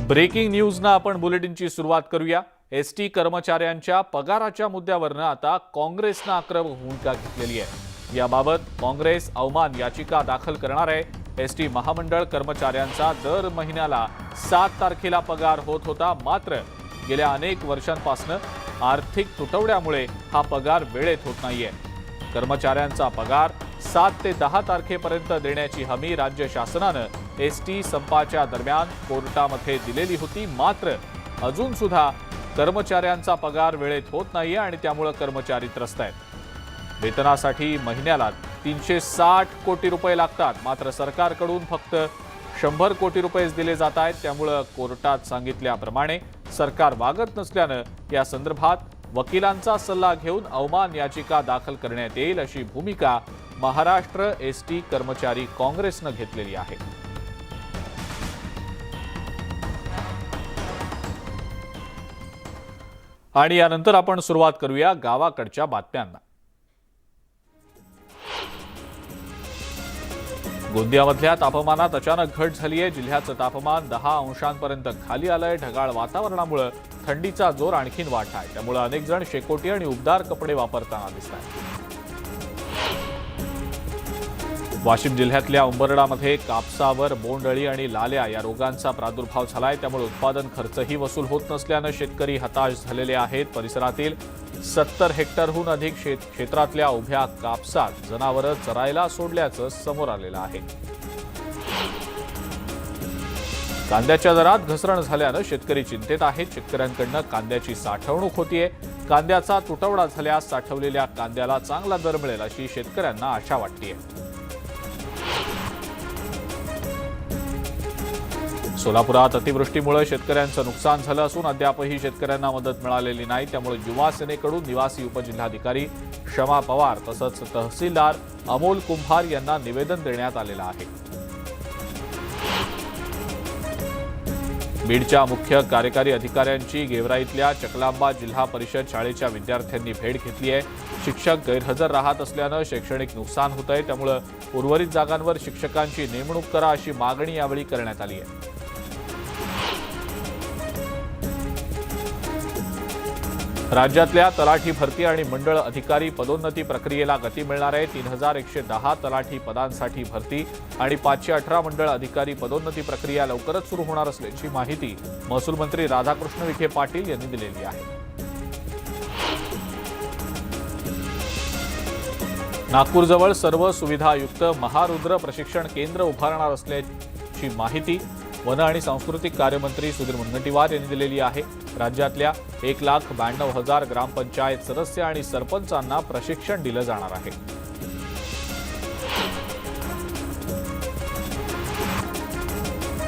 Breaking न्यूजनं आपण बुलेटिनची सुरुवात करूया। एसटी कर्मचाऱ्यांच्या पगाराच्या मुद्द्यावरनं आता काँग्रेसनं आक्रमक भूमिका घेतलेली आहे। याबाबत काँग्रेस अवमान याचिका दाखल करणार आहे। एसटी महामंडळ कर्मचाऱ्यांचा दर महिन्याला 7 तारखेला पगार होत होता, मात्र गेल्या अनेक वर्षांपासून आर्थिक तुटवड्यामुळे हा पगार वेळेत होत नाहीये। कर्मचाऱ्यांचा पगार 7 ते 10 तारखेपर्यंत देण्याची हमी राज्य शासनानं एसटी संपाच्या दरम्यान कोर्टामध्ये दिलेली होती, मात्र अजून सुद्धा कर्मचाऱ्यांचा पगार वेळेत होत नाहीये आणि त्यामुळे कर्मचारी त्रस्त आहेत। वेतनासाठी महिन्याला 360 कोटी रुपये लागतात, मात्र सरकारकडून फक्त 100 कोटी रुपयेच दिले जात आहेत। त्यामुळे कोर्टात सांगितल्याप्रमाणे सरकार वागत नसल्यानं या संदर्भात वकिलांचा सल्ला घेऊन अवमान याचिका दाखल करण्यात येईल अशी भूमिका महाराष्ट्र एसटी कर्मचारी काँग्रेसनं घेतलेली आहे। आणि यानंतर आपण सुरुवात करूया गावाकडच्या बातम्यांना। गोंदियामधल्या तापमानात अचानक घट झाली आहे। जिल्ह्याचं तापमान 10 अंशांपर्यंत खाली आलंय। ढगाळ वातावरणामुळे थंडीचा जोर आणखीन वाढला आहे, त्यामुळे अनेक जण शेकोटी आणि उबदार कपडे वापरताना दिसतात। वाशिम जिल्ह्यातल्या उंबरडामध्ये कापसावर बोंडअळी आणि लाल्या या रोगांचा प्रादुर्भाव झालाय, त्यामुळे उत्पादन खर्चही वसूल होत नसल्यानं शेतकरी हताश झालेले आहेत। परिसरातील 70 हेक्टरहून अधिक क्षेत्रातल्या उभ्या कापसात जनावरं चरायला सोडल्याचं समोर आलेलं आहे। कांद्याच्या दरात घसरण झाल्यानं शेतकरी चिंतेत आहेत। शेतकऱ्यांकडून कांद्याची साठवणूक होतीये। कांद्याचा तुटवडा झाल्यास साठवलेल्या कांद्याला चांगला दर मिळेल अशी शेतकऱ्यांना आशा वाटतेय। सोलापुरात अतिवृष्टीमुळे शेतकऱ्यांचं नुकसान झालं असून अद्यापही शेतकऱ्यांना मदत मिळालेली नाही, त्यामुळे युवा सेनेकडून निवासी उपजिल्हाधिकारी शमा पवार तसंच तहसीलदार अमोल कुंभार यांना निवेदन देण्यात आलेलं आहे। बीडच्या मुख्य कार्यकारी अधिकाऱ्यांची गेवराईतल्या चकलांबा जिल्हा परिषद शाळेच्या विद्यार्थ्यांनी भेट घेतली आहे। शिक्षक गैरहजर राहत असल्यानं शैक्षणिक नुकसान होत आहे, त्यामुळे उर्वरित जागांवर शिक्षकांची नेमणूक करा अशी मागणी यावेळी करण्यात आली आहे। राज्यातल्या तलाठी भरती आणि मंडळ अधिकारी पदोन्नती प्रक्रियेला गती मिळणार आहे। 3110 तलाठी पदांसाठी भरती आणि 518 मंडळ अधिकारी पदोन्नती प्रक्रिया लवकरच सुरू होणार असल्याची माहिती महसूल मंत्री राधाकृष्ण विखे पाटील यांनी दिलेली आहे। नागपूरजवळ सर्व सुविधायुक्त महारुद्र प्रशिक्षण केंद्र उभारणार असल्याची माहिती वन आणि सांस्कृतिक कार्यमंत्री सुधीर मुनगंटीवार यांनी दिलेली आहे। राज्यातल्या 1,92,000 ग्रामपंचायत सदस्य आणि सरपंचांना प्रशिक्षण दिलं जाणार आहे।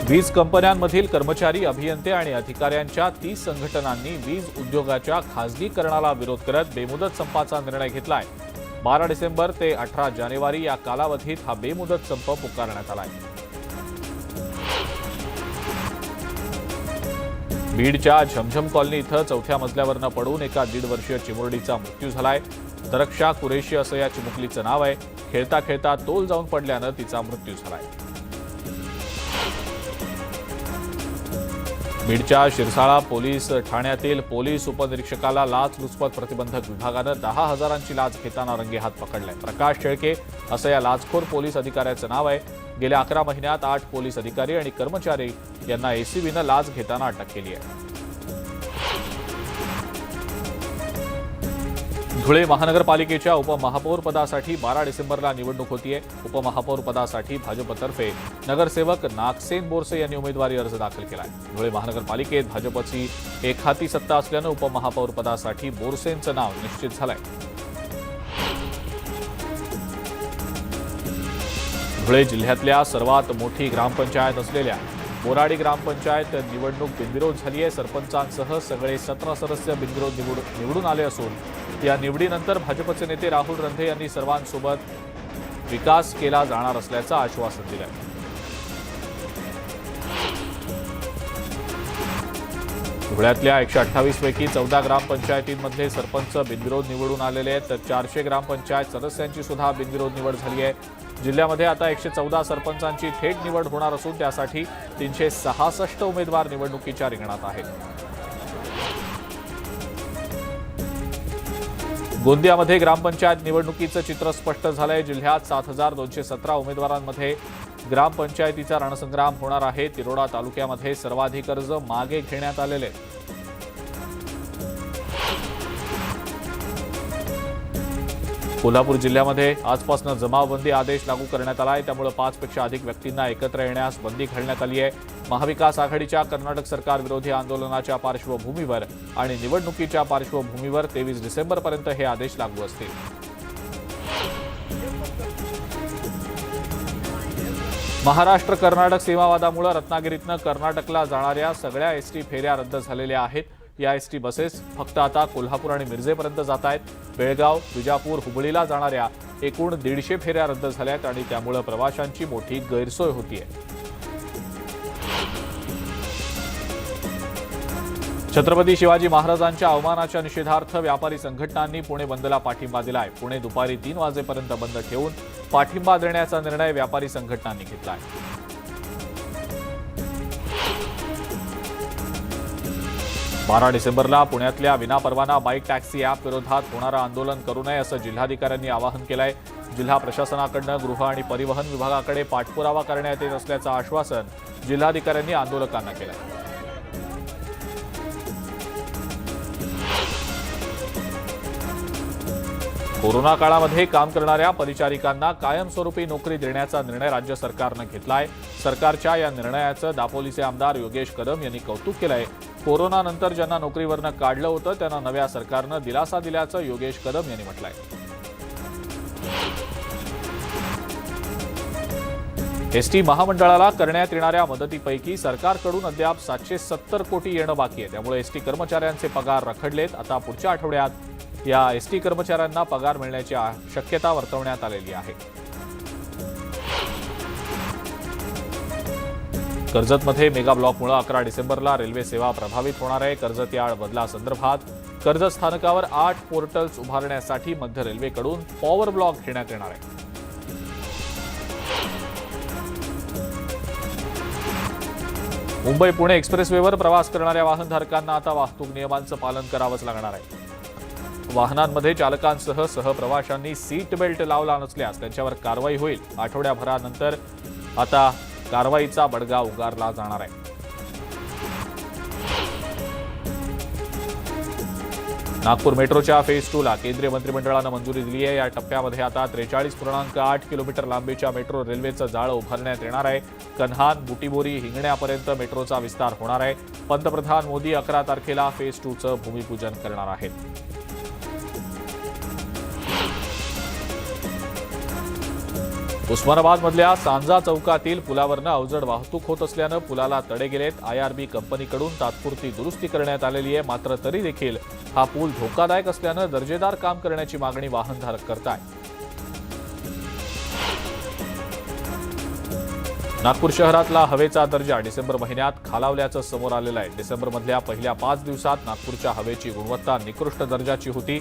वीज कंपन्यांमधील कर्मचारी, अभियंते आणि अधिकाऱ्यांच्या 30 संघटनांनी वीज उद्योगाच्या खासगीकरणाला विरोध करत बेमुदत संपाचा निर्णय घेतलाय। 12 डिसेंबर ते 18 जानेवारी या कालावधीत हा बेमुदत संप पुकारण्यात आलाय। बीडच्या झमझम कॉलनी इथं 4थ्या मजल्यावरनं पडून एका 1.5 वर्षीय चिमुरडीचा मृत्यू झालाय। तरक्षा कुरेशी असं या चिमुकलीचं नाव आहे। खेळता खेळता तोल जाऊन पडल्यानं तिचा मृत्यू झालाय। बीडच्या शिरसाळा पोलीस ठाण्यातील पोलीस उपनिरीक्षकाला लाचलुचपत प्रतिबंधक विभागानं 10,000ची लाच घेताना रंगेहात पकडलाय। प्रकाश शेळके असं या लाचखोर पोलीस अधिकाऱ्याचं नाव आहे। गेल्या 11 महिन्यात 8 पोलीस अधिकारी आणि कर्मचारी यांना एसीबीनं लाच घेताना अटक केली आहे। धुळे महानगरपालिकेच्या उपमहापौर पदासाठी 12 डिसेंबरला निवडणूक होतीये। उपमहापौर पदासाठी भाजपतर्फे नगरसेवक नागसेन बोरसे यांनी उमेदवारी अर्ज दाखल केलाय। धुळे महानगरपालिकेत भाजपची एकहाती सत्ता असल्यानं उपमहापौर पदासाठी बोरसेंचं नाव निश्चित झालंय। धुळे जिल्ह्यातल्या सर्वात मोठी ग्रामपंचायत असलेल्या बोराडी ग्रामपंचायत निवडणूक बिनविरोध झाली आहे। सरपंचांसह सगळे 17 सदस्य बिनविरोध निवडून आले असून या निवडीनंतर भाजपचे नेते राहुल रंधे यांनी सर्वांसोबत विकास केला जाणार असल्याचं आश्वासन दिलं। धुळ्यातल्या 128 पैकी 14 ग्रामपंचायतींमध्ये सरपंच बिनविरोध निवडून आलेले आहेत, तर 400 ग्रामपंचायत सदस्यांची सुद्धा बिनविरोध निवड झाली आहे। जिल्ह्यामध्ये आता 114 सरपंचांची थेट निवड होणार असून त्यासाठी 366 उमेदवार निवडणुकीच्या रिंगणात आहेत. गोंदियामध्ये ग्रामपंचायत निवडणुकीचं चित्र स्पष्ट झालंय. जिल्ह्यात 7217 उमेदवारांमध्ये ग्रामपंचायतीचा रणसंग्राम होणार आहे. तिरोडा तालुक्यामध्ये सर्वाधिक अर्ज मागे घेण्यात आलेले. कोल्हापूर जिल्ह्यामध्ये आजपासून जमावबंदी आदेश लागू करण्यात आला आहे. त्यामुळे 5 पेक्षा अधिक व्यक्तींना एकत्र येण्यास बंदी घालण्यात आली आहे. महाविकास आघाडीच्या कर्नाटक सरकार विरोधी आंदोलनाच्या पार्श्वभूमीवर आणि निवडणुकीच्या पार्श्वभूमीवर 23 डिसेंबरपर्यंत हे आदेश लागू असतील. महाराष्ट्र कर्नाटक सीमावादामुळे रत्नागिरीतनं कर्नाटकला जाणाऱ्या सगळ्या एसटी फेऱ्या रद्द झालेल्या आहेत. या एसटी बसेस फक्त आता कोल्हापूर आणि मिरजेपर्यंत जात आहेत. बेळगाव, विजापूर, हुबळीला जाणाऱ्या एकूण 150 फेऱ्या रद्द झाल्यात आणि त्यामुळे प्रवाशांची मोठी गैरसोय होतीये. छत्रपती शिवाजी महाराजांच्या अवमानाच्या निषेधार्थ व्यापारी संघटनांनी पुणे बंदला पाठिंबा दिलाय. पुणे दुपारी 3 वाजेपर्यंत बंद ठेवून पाठिंबा देण्याचा निर्णय व्यापारी संघटनांनी घेतलाय. 12 डिसेंबरला पुण्यातल्या विनापरवाना बाईक टॅक्सी ॲप विरोधात होणारं आंदोलन करू नये असं जिल्हाधिकाऱ्यांनी आवाहन केलंय. जिल्हा प्रशासनाकडून गृह आणि परिवहन विभागाकडे पाठपुरावा करण्यात येत असल्याचं आश्वासन जिल्हाधिकाऱ्यांनी आंदोलकांना केलंय. कोरोना काळामध्ये काम करणाऱ्या परिचारिकांना कायमस्वरूपी नोकरी देण्याचा निर्णय राज्य सरकारनं घेतलाय. सरकारच्या या निर्णयाचं दापोलीचे आमदार योगेश कदम यांनी कौतुक केलंय. कोरोनानंतर ज्यांना नोकरीवरनं काढलं होतं त्यांना नव्या सरकारनं दिलासा दिल्याचं योगेश कदम यांनी म्हटलंय. एसटी महामंडळाला करण्यात येणाऱ्या मदतीपैकी सरकारकडून अद्याप 770 कोटी येणं बाकी आहे. त्यामुळे एसटी कर्मचाऱ्यांचे पगार रखडलेत. आता पुढच्या आठवड्यात या एसटी कर्मचाऱ्यांना पगार मिळण्याची शक्यता वर्तवण्यात आलेली आहे. कर्जतमध्ये मेगा ब्लॉकमुळे 11 डिसेंबरला रेल्वे सेवा प्रभावित होणार आहे. कर्जत यार्ड बदलासंदर्भात कर्जत स्थानकावर 8 पोर्टल्स उभारण्यासाठी मध्य रेल्वेकडून पॉवर ब्लॉक घेण्यात येणार आहे. मुंबई पुणे एक्सप्रेसवेवर प्रवास करणाऱ्या वाहनधारकांना आता वाहतूक नियमांचं पालन करावंच लागणार आहे. वाहनांमध्ये चालकांसह सहप्रवाशांनी सीट बेल्ट लावला नसल्यास त्यांच्यावर कारवाई होईल. आठवड्याभरानंतर आता कारवाईचा बडगा उगारला जाणार आहे. नागपूर मेट्रोच्या फेज 2 ला केंद्रीय मंत्रिमंडळानं मंजुरी दिली आहे. या टप्प्यामध्ये आता 43.8 किलोमीटर लांबीच्या मेट्रो रेल्वेचं जाळं उभारण्यात येणार आहे. कन्हान, बुटीबोरी, हिंगण्यापर्यंत मेट्रोचा विस्तार होणार आहे. पंतप्रधान मोदी 11 तारखेला फेज 2चं भूमिपूजन करणार आहेत. उस्मानाबादमधल्या सांजा चौकातील पुलावरनं अवजड वाहतूक होत असल्यानं पुलाला तडे गेलेत. IRB कंपनीकडून तात्पुरती दुरुस्ती करण्यात आलेली आहे. मात्र तरी देखील हा पूल धोकादायक असल्यानं दर्जेदार काम करण्याची मागणी वाहनधारक करतायत. नागपूर शहरातला हवेचा दर्जा डिसेंबर महिन्यात खालावल्याचं समोर आलेलं आहे. डिसेंबरमधल्या पहिल्या 5 दिवसात नागपूरच्या हवेची गुणवत्ता निकृष्ट दर्जाची होती,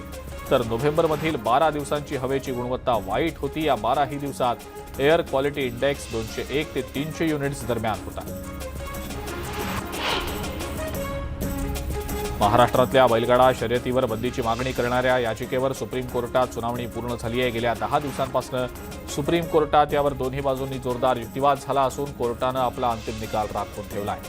तर नोव्हेंबरमधील 12 दिवसांची हवेची गुणवत्ता वाईट होती. या 12ही दिवसात एअर क्वालिटी इंडेक्स 201 ते 300 युनिट्स दरम्यान होता. महाराष्ट्रातल्या बैलगाडा शर्यतीवर बंदीची मागणी करणाऱ्या याचिकेवर सुप्रीम कोर्टात सुनावणी पूर्ण झाली आहे. गेल्या 10 दिवसांपासून सुप्रीम कोर्टात यावर दोन्ही बाजूंनी जोरदार युक्तिवाद झाला असून कोर्टानं आपला अंतिम निकाल राखून ठेवलाय.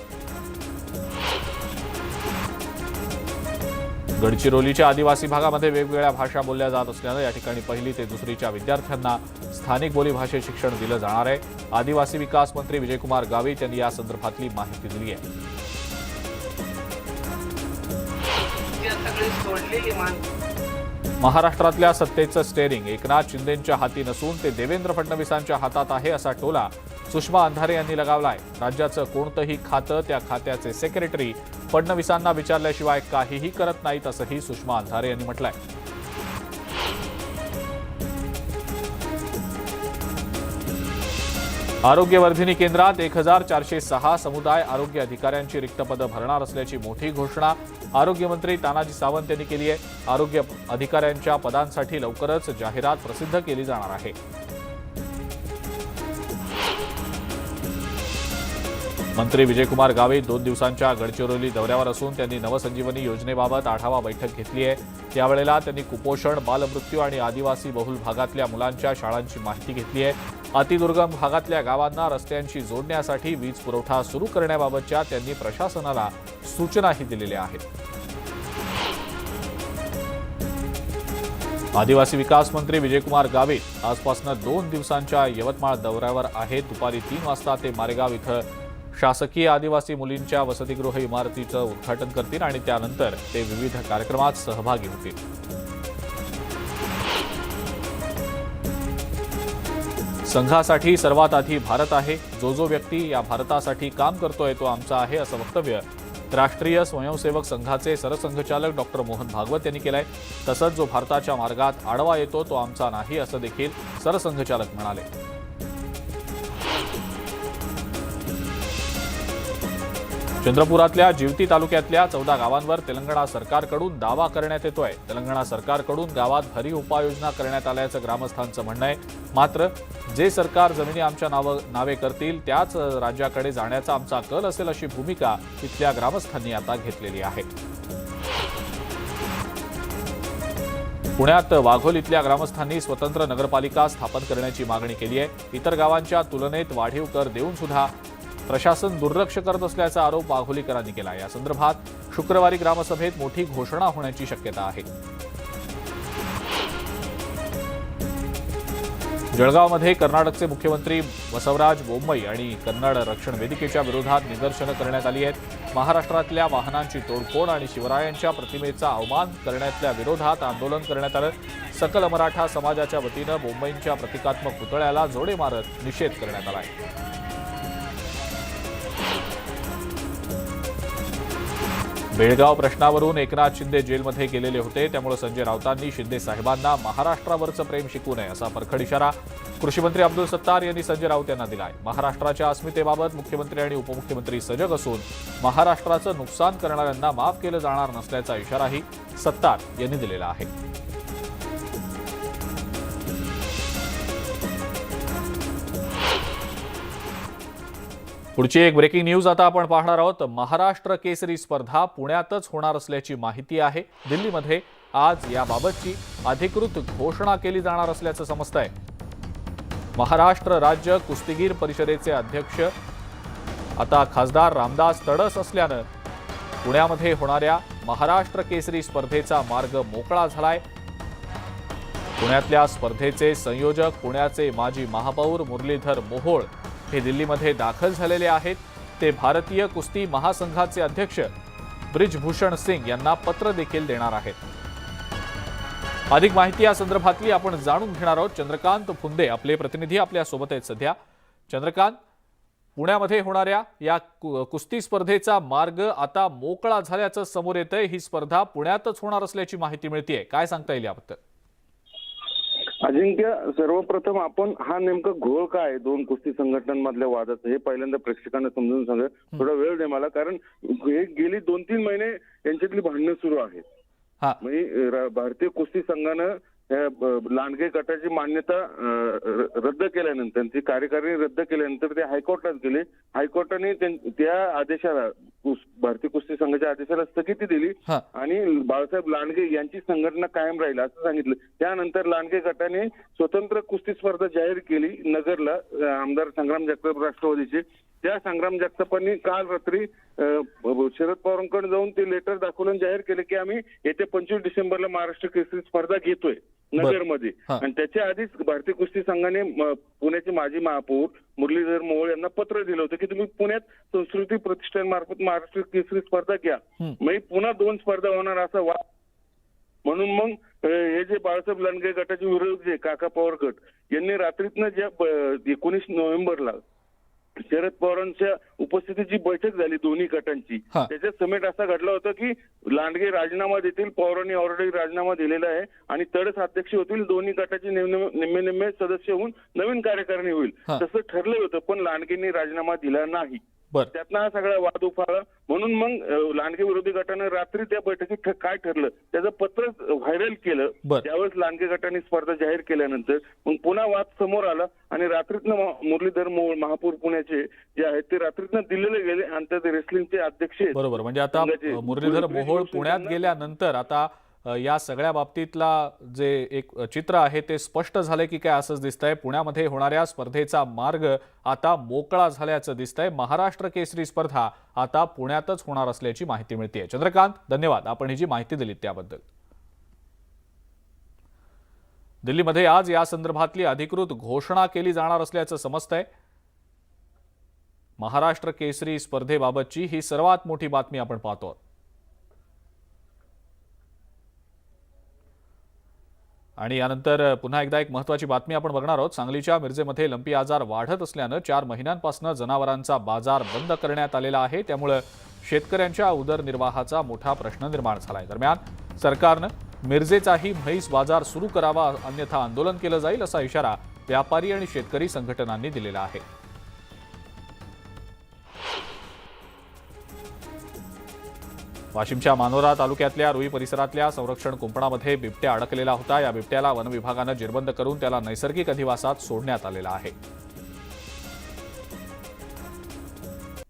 गडचिरोलीच्या आदिवासी भागामध्ये वेगवेगळ्या भाषा बोलल्या जात असल्यानं या ठिकाणी 1ली ते 2रीच्या विद्यार्थ्यांना स्थानिक बोलीभाषेत शिक्षण दिलं जाणार आहे. आदिवासी विकास मंत्री विजयकुमार गावित यांनी या संदर्भातली माहिती दिली आहे. महाराष्ट्रातल्या सत्तेचं स्टेअरिंग एकनाथ शिंदेंच्या हाती नसून ते देवेंद्र फडणवीसांच्या हातात आहे असा टोला सुषमा अंधारे यांनी लगावलाय. राज्याचं कोणतंही खातं त्या खात्याचे सेक्रेटरी फडणवीसांना विचारल्याशिवाय काहीही करत नाहीत असंही सुषमा अंधारे यांनी म्हटलंय. आरोग्यवर्धिनी केंद्रात 1406 समुदाय आरोग्य अधिकाऱ्यांची रिक्त पदं भरणार असल्याची मोठी घोषणा आरोग्यमंत्री तानाजी सावंत यांनी केली आहे. आरोग्य अधिकाऱ्यांच्या पदांसाठी लवकरच जाहिरात प्रसिद्ध केली जाणार आहे. मंत्री विजयकुमार गावित 2 दिवसांच्या गडचिरोली दौऱ्यावर असून त्यांनी नवसंजीवनी योजनेबाबत आढावा बैठक घेतली आहे। त्यावेळेला त्यांनी कुपोषण, बालमृत्यू आणि आदिवासी बहुल भागातल्या मुलांच्या शाळांची माहिती घेतली आहे। अतिदुर्गम भागातल्या गावांना रस्त्यांशी जोडण्यासाठी वीज पुरवठा सुरू करण्याबाबतच्या त्यांनी प्रशासनाला सूचनाही दिलेल्या आहेत। आदिवासी विकास मंत्री विजयकुमार गावित आजपासून 2 दिवसांच्या यवतमाळ दौऱ्यावर आहेत। दुपारी 3 वाजता ते मारेगाव इथं शासकीय आदिवासी मुलींच्या वसतिगृह इमारतीचं उद्घाटन करतील आणि त्यानंतर ते विविध कार्यक्रमात सहभागी होतील। संघासाठी सर्वात आधी भारत आहे। जो व्यक्ती या भारतासाठी काम करतोय तो आमचा आहे, असं वक्तव्य राष्ट्रीय स्वयंसेवक संघाचे सरसंघचालक डॉक्टर मोहन भागवत यांनी केलंय। तसंच जो भारताच्या मार्गात आडवा येतो तो आमचा नाही, असं देखील सरसंघचालक म्हणाले। चंद्रपुरातल्या जिवती तालुक्यातल्या 14 गावांवर तेलंगणा सरकारकडून दावा करण्यात येतोय। तेलंगणा सरकारकडून गावात भरीव उपाययोजना करण्यात आल्याचं ग्रामस्थांचं म्हणणं आहे। मात्र जे सरकार जमिनी आमच्या नावे करतील त्याच राज्याकडे जाण्याचा आमचा कल असेल, अशी भूमिका इथल्या ग्रामस्थांनी आता घेतलेली आहे। पुण्यात वाघोल इथल्या ग्रामस्थांनी स्वतंत्र नगरपालिका स्थापन करण्याची मागणी केली आहे। इतर गावांच्या तुलनेत वाढीव कर देऊन सुद्धा प्रशासन दुर्लक्ष करत असल्याचा आरोप वाघोलीकरांनी केला। या संदर्भात शुक्रवारी ग्रामसभेत मोठी घोषणा होण्याची शक्यता आहे। जळगावमध्ये कर्नाटकचे मुख्यमंत्री बसवराज बोम्मई आणि कन्नड रक्षण वेदिकेच्या विरोधात निदर्शनं करण्यात आली आहेत। महाराष्ट्रातल्या वाहनांची तोडफोड आणि शिवरायांच्या प्रतिमेचा अवमान करण्यातल्या विरोधात आंदोलन करण्यात आलं। सकल मराठा समाजाच्या वतीनं बोम्मईंच्या प्रतिकात्मक पुतळ्याला जोडे मारत निषेध करण्यात आला आहे। बेळगाव प्रश्नावरून एकनाथ शिंदे जेलमध्ये गेलेले होते, त्यामुळे संजय राऊतांनी शिंदे साहेबांना महाराष्ट्रावरचं प्रेम शिकू नये असा परखड इशारा कृषी अब्दुल सत्तार यांनी संजय राऊत यांना दिलाय। महाराष्ट्राच्या अस्मितेबाबत मुख्यमंत्री आणि उपमुख्यमंत्री सजग असून महाराष्ट्राचं नुकसान करणाऱ्यांना माफ केलं जाणार नसल्याचा इशाराही सत्तार यांनी दिलेला आहे। पुढची एक ब्रेकिंग न्यूज आता आपण पाहणार आहोत। महाराष्ट्र केसरी स्पर्धा पुण्यातच होणार असल्याची माहिती आहे। दिल्लीमध्ये आज याबाबतची अधिकृत घोषणा केली जाणार असल्याचं समजतंय। महाराष्ट्र राज्य कुस्तीगीर परिषदेचे अध्यक्ष आता खासदार रामदास तडस असल्यानं पुण्यामध्ये होणाऱ्या महाराष्ट्र केसरी स्पर्धेचा मार्ग मोकळा झालाय। पुण्यातल्या स्पर्धेचे संयोजक पुण्याचे माजी महापौर मुरलीधर मोहोळ हे दिल्लीमध्ये दाखल झालेले आहेत। ते भारतीय कुस्ती महासंघाचे अध्यक्ष ब्रिजभूषण सिंग यांना पत्र देखील देणार आहेत। अधिक माहिती या संदर्भातली आपण जाणून घेणार आहोत। चंद्रकांत फुंदे आपले प्रतिनिधी आपल्या सोबत आहेत सध्या। चंद्रकांत, पुण्यामध्ये होणाऱ्या या कुस्ती स्पर्धेचा मार्ग आता मोकळा झाल्याचं समोर येतंय। ही स्पर्धा पुण्यातच होणार असल्याची माहिती मिळतेय, काय सांगता येईल याबद्दल? अजिंक्य, सर्वप्रथम आपण हा नेमका घोळ काय दोन कुस्ती संघटनांमधल्या वादाचं हे पहिल्यांदा प्रेक्षकांना समजून सांगा। थोडा वेळ दे मला, कारण हे गेली 2-3 महिने यांच्यातली भांडणं सुरू आहेत। म्हणजे भारतीय कुस्ती संघानं लांडगे गटाची मान्यता रद्द केल्यानंतर, त्यांची कार्यकारिणी रद्द केल्यानंतर ते हायकोर्टात गेले। हायकोर्टाने त्या आदेशाला, भारतीय कुस्ती संघाच्या आदेशाला स्थगिती दिली आणि बाळासाहेब लांडगे यांची संघटना कायम राहील असं सांगितलं। त्यानंतर लांडगे गटाने स्वतंत्र कुस्ती स्पर्धा जाहीर केली नगरला, आमदार संग्राम जगताप राष्ट्रवादीचे। त्या संग्राम जगतापांनी काल रात्री शरद पवारांकडे जाऊन ते लेटर दाखवून जाहीर केले की आम्ही येत्या 25 डिसेंबरला महाराष्ट्र केसरी स्पर्धा घेतोय नगरमध्ये। आणि त्याच्या आधीच भारतीय कुस्ती संघाने पुण्याचे माजी महापौर मुरलीधर मोहोळ यांना पत्र दिलं होतं की तुम्ही पुण्यात संस्कृती प्रतिष्ठान मार्फत महाराष्ट्र केसरी स्पर्धा घ्या, मग पुन्हा 2 स्पर्धा होणार असा वाद। म्हणून मग हे जे बाळासाहेब लांडगे गटाचे विरोधक जे काका पवार गट यांनी रात्रीतनं ज्या 19 नोव्हेंबरला शरद पवारांच्या उपस्थितीची बैठक झाली दोन्ही गटांची, त्याच्यात समेट असा घडला होता की लांडगे राजीनामा देतील, पवारांनी ऑलरेडी राजीनामा दिलेला आहे आणि तडस अध्यक्ष होतील, दोन्ही गटाचे निम्मे सदस्य होऊन नवीन कार्यकारिणी होईल, तसं ठरलं होतं। पण लांडगेंनी राजीनामा दिला नाही बर. त्यातनं हा सगळा वाद उफाळला. म्हणून मग लांडगे विरोधी गटानं रात्री त्या बैठकीत काय ठरलं त्याचं पत्र व्हायरल केलं. बर. त्यावेळेस लांडगे गटाने स्पर्धा जाहीर केल्यानंतर मग पुन्हा वाद समोर आला आणि रात्रीतनं मुरलीधर मोहोळ महापौर पुण्याचे जे आहेत ते रात्रीतनं दिल्लीला गेले आणि ते रेसलिंगचे अध्यक्ष आहेत. बरोबर. म्हणजे आता मुरलीधर मोहोळ पुण्यात गेल्यानंतर आता या सगळ्या बाबतीतला जे एक चित्र आहे ते स्पष्ट झाले की काय असंच दिसतंय. पुण्यामध्ये होणाऱ्या स्पर्धेचा मार्ग आता मोकळा झाल्याचं दिसतंय. महाराष्ट्र केसरी स्पर्धा आता पुण्यातच होणार असल्याची माहिती मिळते. चंद्रकांत, धन्यवाद, आपण ही जी माहिती दिलीत त्याबद्दल. दिल्लीमध्ये आज या संदर्भातली अधिकृत घोषणा केली जाणार असल्याचं समजतंय. महाराष्ट्र केसरी स्पर्धेबाबतची ही सर्वात मोठी बातमी आपण पाहतो. आणि यानंतर पुन्हा एकदा एक महत्त्वाची बातमी आपण बघणार आहोत. सांगलीच्या मिरजेमध्ये लंपी आजार वाढत असल्यानं 4 महिन्यांपासून जनावरांचा बाजार बंद करण्यात आलेला आहे. त्यामुळे शेतकऱ्यांच्या उदरनिर्वाहाचा मोठा प्रश्न निर्माण झालाय. दरम्यान सरकारनं मिरजेचाही म्हैस बाजार सुरू करावा, अन्यथा आंदोलन केलं जाईल असा इशारा व्यापारी आणि शेतकरी संघटनांनी दिलेला आहे. वाशिमच्या मानोरा तालुक्यातल्या रुई परिसरातल्या संरक्षण कुंपणामध्ये बिबट्या अडकलेला होता. या बिबट्याला वन विभागानं जेरबंद करून त्याला नैसर्गिक अधिवासात सोडण्यात आलेला आहे.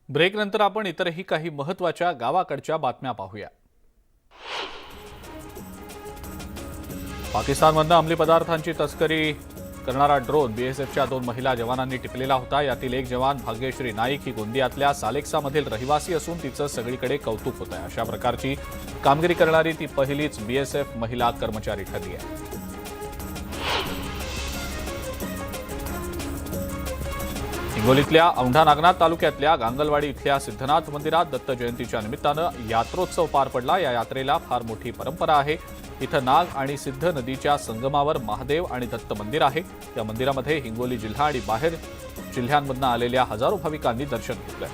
ब्रेकनंतर आपण इतरही काही महत्त्वाच्या गावाकडच्या बातम्या पाहूया. पाकिस्तानमधनं अंमली पदार्थांची तस्करी करणारा ड्रोन बीएसएफच्या 2 महिला जवानांनी टिपलेला होता. यातील एक जवान भाग्यश्री नाईक ही गोंदियातल्या सालेक्सामधील रहिवासी असून तिचं सगळीकडे कौतुक होत आहे. अशा प्रकारची कामगिरी करणारी ती पहिलीच बीएसएफ महिला कर्मचारी ठरली आहे. हिंगोलीतल्या औंढा नागनाथ तालुक्यातल्या गांगलवाडी इथल्या सिद्धनाथ मंदिरात दत्त जयंतीच्या निमित्तानं यात्रोत्सव पार पडला. या यात्रेला फार मोठी परंपरा आहे. इथं नाग आणि सिद्ध नदीच्या संगमावर महादेव आणि दत्त मंदिर आहे. या मंदिरामध्ये हिंगोली जिल्हा आणि बाहेर जिल्ह्यांमधून आलेल्या हजारो भाविकांनी दर्शन घेतलं.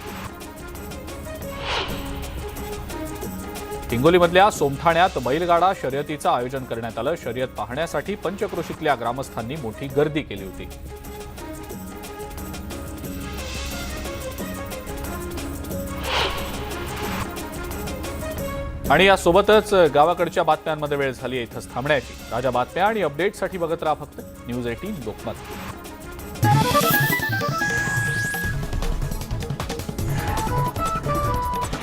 हिंगोलीमधल्या सोमठाण्यात बैलगाडा शर्यतीचं आयोजन करण्यात आलं. शर्यत पाहण्यासाठी पंचक्रोशीतल्या ग्रामस्थांनी मोठी गर्दी केली होती. आणि यासोबतच गावाकडच्या बातम्यांमध्ये वेळ झाली आहे इथंच थांबण्याची. ताज्या बातम्या आणि अपडेटसाठी बघत राहा फक्त न्यूज 18 लोकमत.